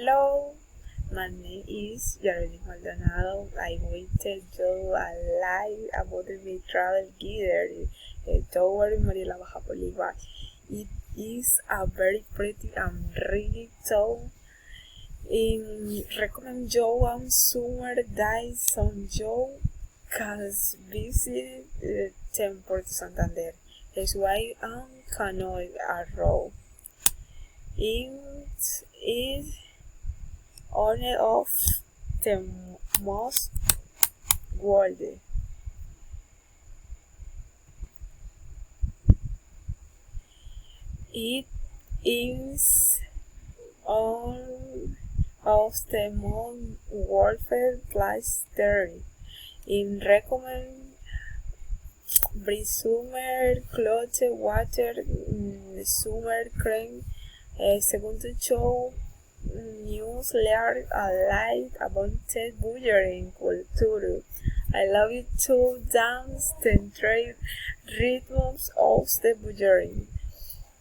Hello, my name is Geraldine Maldonado. I will tell you a lie about my travel guide toward Manila, Baja Bolivar. It is a very pretty and really town. Recommend you on summer days on you can visit Temple to Santander. It's why on Canoe Arrow. It is one of the most world. It is one of the most warfare place there. In recommend summer clothes, water, summer cream, segundo show news learn a lot about the Bulgarian culture. I love it to dance the trade rhythms of the Bulgarian.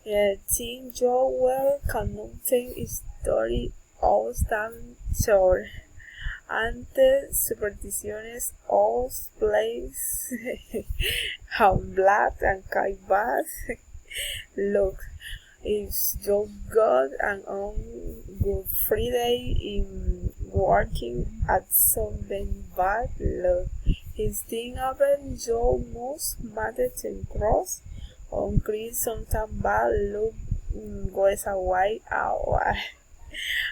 Think you well cannot tell story of some sort and the superstitions of place and blood and kaibat. Look, it's your God and on Good Friday in working at something bad look. His thing open Joe must matter to cross on Chris sometimes bad look goes away out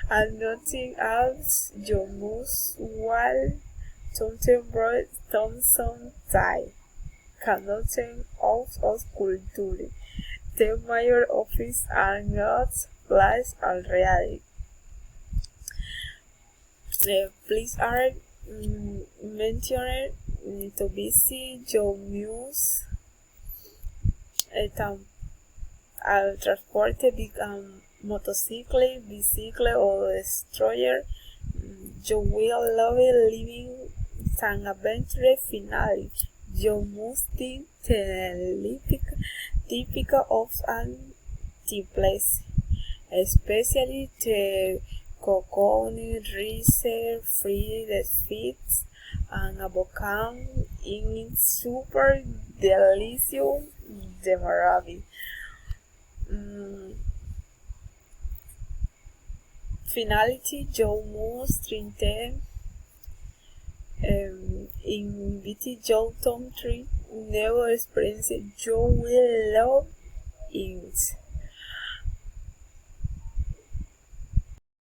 and nothing else you must wall something bright Thompson tie. Cannot of us culture. The mayor office and not place already. Please are mentioned to visit your muse al transporte motorcycle, bicycle or destroyer. You will love living an adventure finale. You must think typical of an place, especially the coconut rice, free the feet, and avocado in super delicious de maravi. Finality, you must drink in BT Joe Tom Tree never experience you will love it.